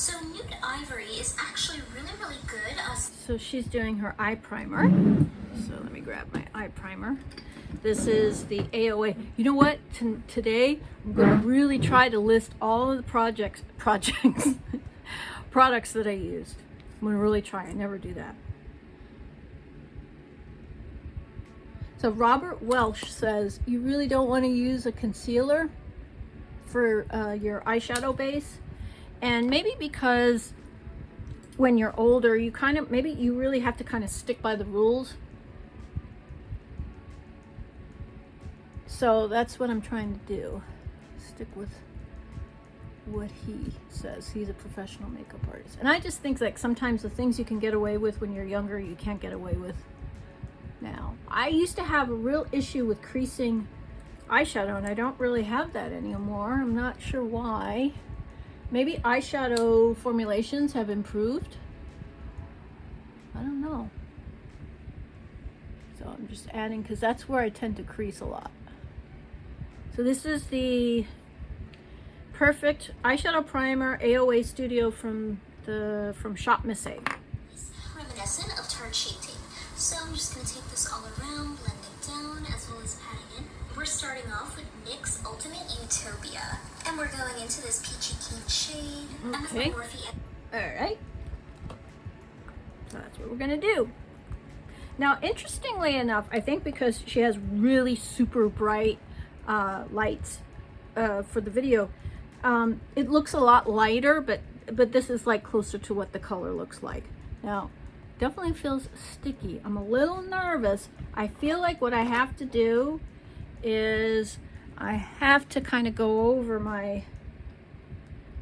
So nude ivory is actually really good. So she's doing her eye primer. So let me grab my eye primer. This is the AOA. You know what? Today I'm going to really try to list all of the products that I used. I'm going to really try. I never do that. So Robert Welsh says you really don't want to use a concealer for your eyeshadow base, and maybe because when you're older you maybe you really have to kind of stick by the rules. So that's what I'm trying to do, stick with what he says. He's a professional makeup artist, and I just think like sometimes the things you can get away with when you're younger you can't get away with now. I used to have a real issue with creasing eyeshadow, and I don't really have that anymore. I'm not sure why. Maybe eyeshadow formulations have improved. I don't know. So I'm just adding, because that's where I tend to crease a lot. So this is the Perfect Eyeshadow Primer AOA Studio from Shop Miss A. Reminiscent of tart shape tape. So I'm just going to take this all around, blend it down, as well as patting in. We're starting off with NYX Ultimate Utopia. And we're going into this peachy pink shade. Okay. Alright. So that's what we're going to do. Now, interestingly enough, I think because she has really super bright lights for the video, it looks a lot lighter, but this is like closer to what the color looks like. Now, definitely feels sticky. I'm a little nervous. I feel like what I have to do is I have to kind of go over my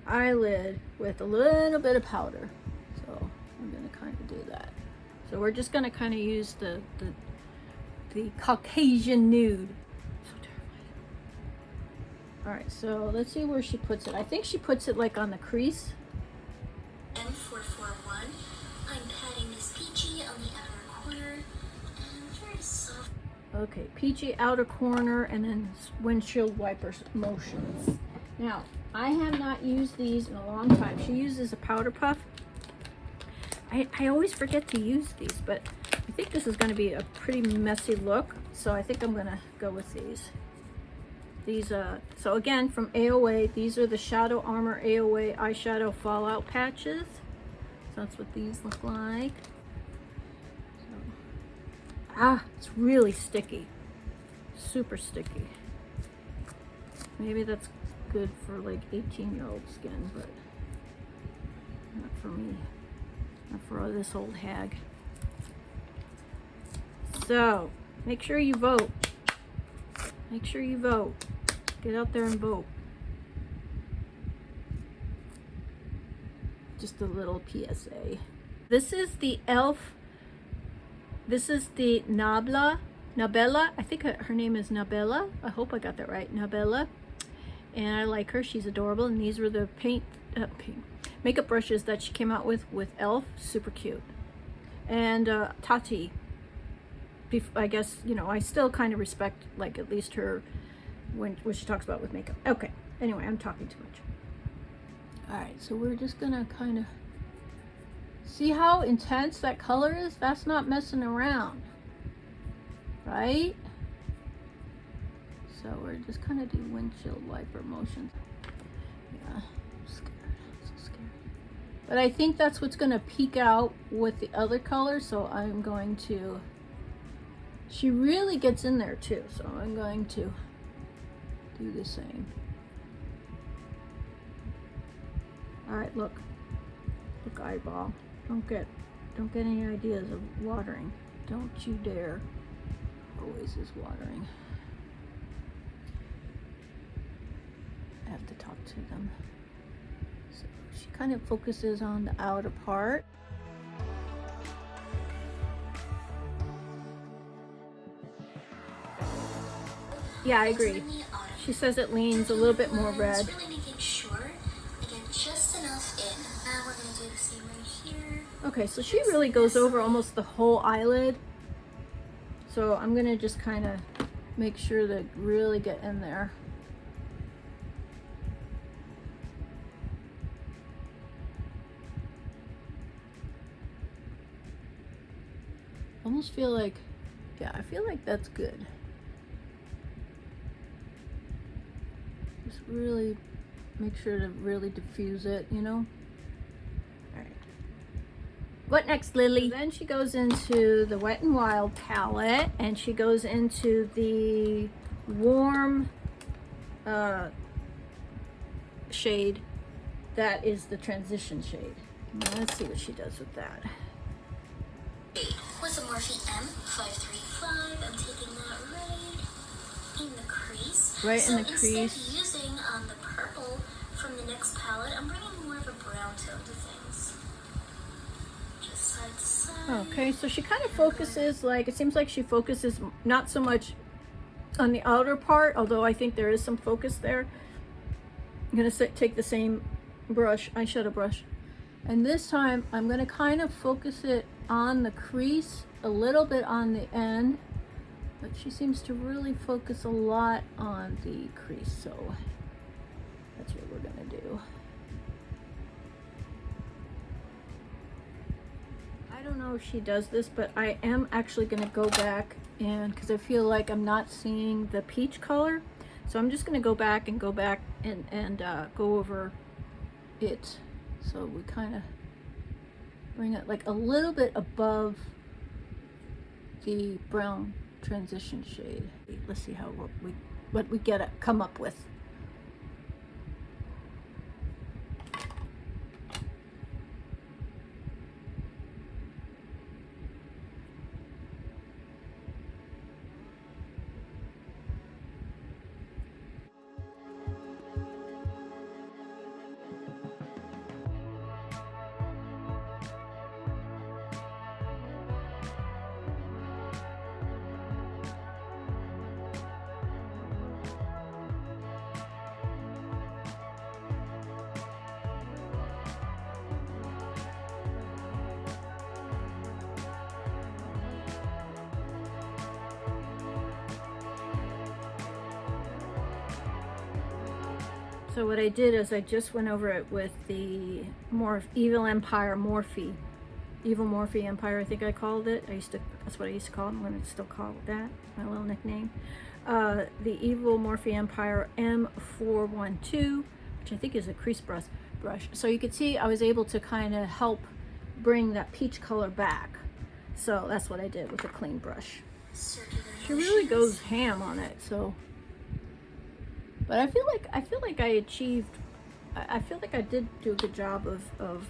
eyelid with a little bit of powder. So I'm going to kind of do that. So we're just going to kind of use the Caucasian nude. So terrified. All right, so let's see where she puts it. I think she puts it like on the crease. N441. I'm patting this peachy on the outer corner and very soft. Okay, peachy outer corner and then windshield wipers motions. Now, I have not used these in a long time. She uses a powder puff. I always forget to use these, but I think this is going to be a pretty messy look, so I think I'm going to go with these. So again, from AOA, these are the Shadow Armor AOA eyeshadow fallout patches. So that's what these look like. So, it's really sticky, super sticky. Maybe that's good for like 18-year-old skin, but not for me, not for this old hag. So make sure you vote. Make sure you vote. Get out there and vote. Just a little PSA. This is the e.l.f. This is the Nabella. I think her name is Nabella. I hope I got that right. Nabella. And I like her. She's adorable. And these were the makeup brushes that she came out with e.l.f. Super cute. And Tati. I guess, you know, I still kind of respect, like, at least her when she talks about with makeup. Okay. Anyway, I'm talking too much. Alright, so we're just gonna kind of see how intense that color is. That's not messing around, right? So we're just kind of do windshield wiper motions. Yeah, I'm scared. I'm so scared. But I think that's what's gonna peek out with the other color, so I'm going to. She really gets in there too, so I'm going to do the same. All right, look eyeball. Don't get any ideas of watering. Don't you dare. Always is watering. I have to talk to them. So she kind of focuses on the outer part. Yeah, I agree. She says it leans a little bit more red. Really making sure I get just enough in. Now we're going to do the same right here. Okay, so she really goes over almost the whole eyelid. So I'm going to just kind of make sure to really get in there. Almost feel like, yeah, I feel like that's good. Just really make sure to really diffuse it, you know? All right. What next, Lillee? So then she goes into the Wet n Wild palette, and she goes into the warm shade. That is the transition shade. Now let's see what she does with that. With the Morphe M535, I'm taking that right in the crease. Right in the instead crease. of using the purple from the NYX palette, I'm bringing more of a brown tone to things. Just side to side. Okay, so she kind of focuses, like, it seems like she focuses not so much on the outer part, although I think there is some focus there. I'm going to take the same brush, eyeshadow brush, and this time I'm going to kind of focus it on the crease, a little bit on the end, but she seems to really focus a lot on the crease, so that's what we're going to do. I don't know if she does this, but I am actually going to go back, and because I feel like I'm not seeing the peach color, so I'm just going to go back and go over it, so we kind of bring it like a little bit above the brown transition shade. Let's see what we come up with. So what I did is I just went over it with the Evil Empire Morphe. Evil Morphe Empire, I think I called it. That's what I used to call it. I'm going to still call it that, my little nickname. The Evil Morphe Empire M412, which I think is a crease brush. So you could see I was able to kind of help bring that peach color back. So that's what I did with a clean brush. She really goes ham on it, so. But I feel like I achieved. I feel like I did do a good job of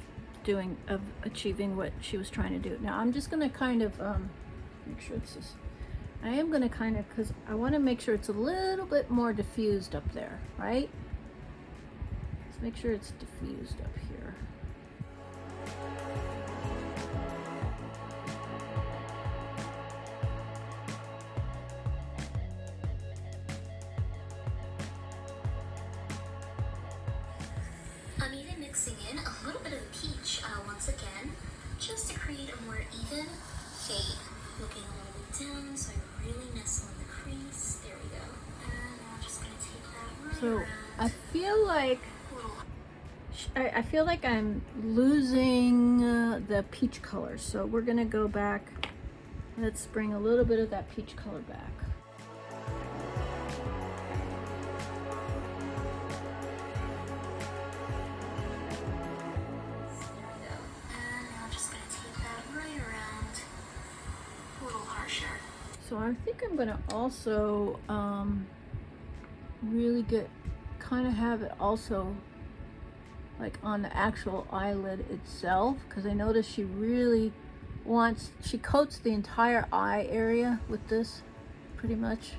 achieving what she was trying to do. Now I'm just gonna kind of make sure this is. I am gonna kind of, because I want to make sure it's a little bit more diffused up there, right? Let's make sure it's diffused up here. I'm even mixing in a little bit of peach once again, just to create a more even fade. Looking a little bit down, so I really nestle in the crease. There we go. And I'm just going to take that right So around. I feel like I'm losing the peach color. So we're gonna go back. Let's bring a little bit of that peach color back. So I think I'm gonna also really kind of have it also like on the actual eyelid itself, because I noticed she really she coats the entire eye area with this pretty much.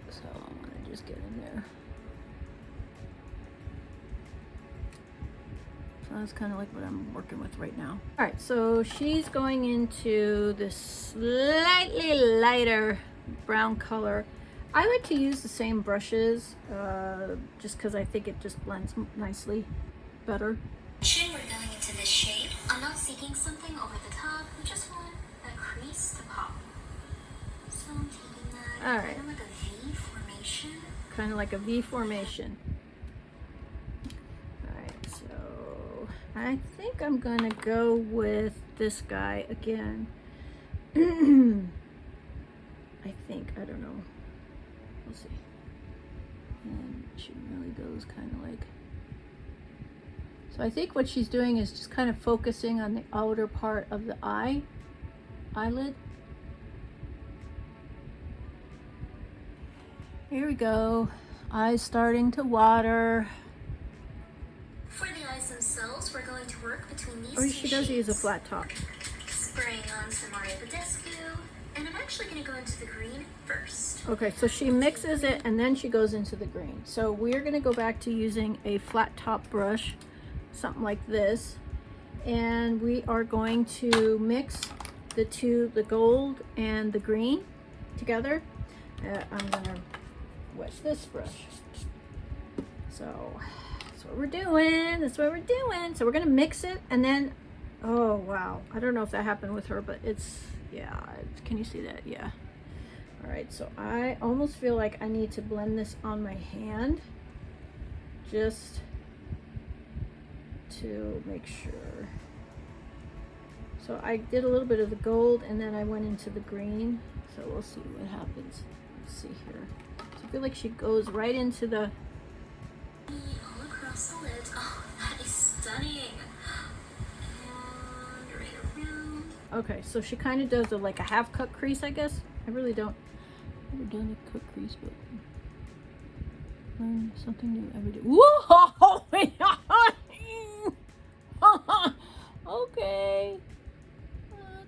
So I'm gonna just get in there. So that's kind of like what I'm working with right now. All right, so she's going into this slightly lighter brown color. I like to use the same brushes just because I think it just blends nicely better. We're going into this shade. I'm not seeking something over the top. We just want that crease to pop. So I'm taking that All right. kind of like a V formation. Kind of like a V formation. All right, so I think I'm gonna go with this guy again. I think, I don't know. We'll see. And she really goes kind of like, so I think what she's doing is just kind of focusing on the outer part of the eyelid. Here we go. Eyes starting to water. For the eyes themselves, we're going to work between these Or two she does shades. use a flat top. Spraying on some Mario Badescu, and I'm actually going to go into the green first. Okay, so she mixes it and then she goes into the green. So we're going to go back to using a flat top brush, something like this, and we are going to mix the two, the gold and the green together. I'm going to wet this brush. So that's what we're doing. That's what we're doing. So we're going to mix it and then, oh wow, I don't know if that happened with her, but it's, yeah, can you see that? Yeah. All right, so I almost feel like I need to blend this on my hand just to make sure. So I did a little bit of the gold and then I went into the green. So we'll see what happens. Let's see here. So I feel like she goes right into the, All across the lids. Oh, that is stunning. And right around. okay, so she kind of does like a half cut crease, I guess. I really don't, never done a cut crease, but learn something new every day. Whoa! Okay.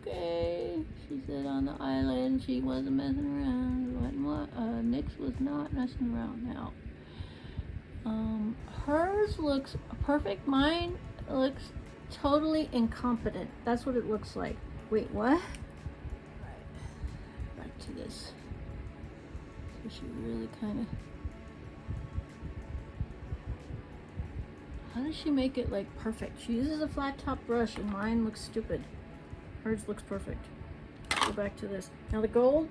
Okay. She said on the island she wasn't messing around. Nyx was not messing around now. Hers looks perfect. Mine looks totally incompetent. That's what it looks like. Wait, what? Right. Back to this. So she really kind of, how does she make it like perfect? She uses a flat top brush and mine looks stupid. Hers looks perfect. Go back to this. Now the gold,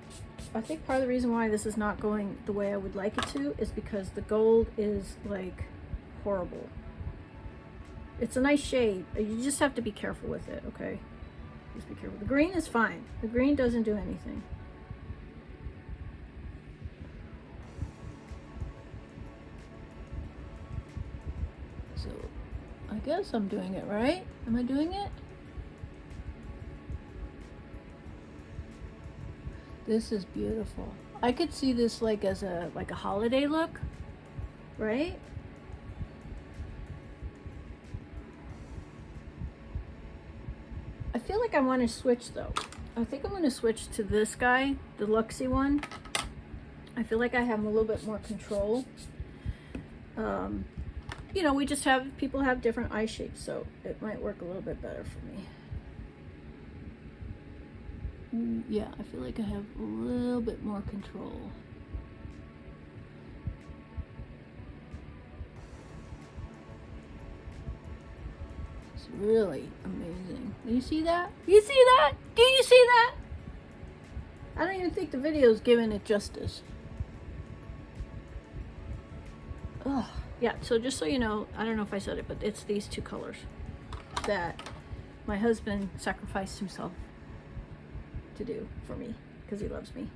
I think part of the reason why this is not going the way I would like it to is because the gold is like horrible. It's a nice shade. You just have to be careful with it, okay? Just be careful. The green is fine. The green doesn't do anything. So I guess I'm doing it right. Am I doing it? This is beautiful. I could see this like as a holiday look, right? I feel like I want to switch though. I think I'm going to switch to this guy, the Luxie one. I feel like I have a little bit more control. You know, we just have, people have different eye shapes, so it might work a little bit better for me. Yeah, I feel like I have a little bit more control. It's really amazing. Do you see that? You see that? Do you see that? I don't even think the video is giving it justice. Ugh. Yeah, so just so you know, I don't know if I said it, but it's these two colors that my husband sacrificed himself to do for me because he loves me.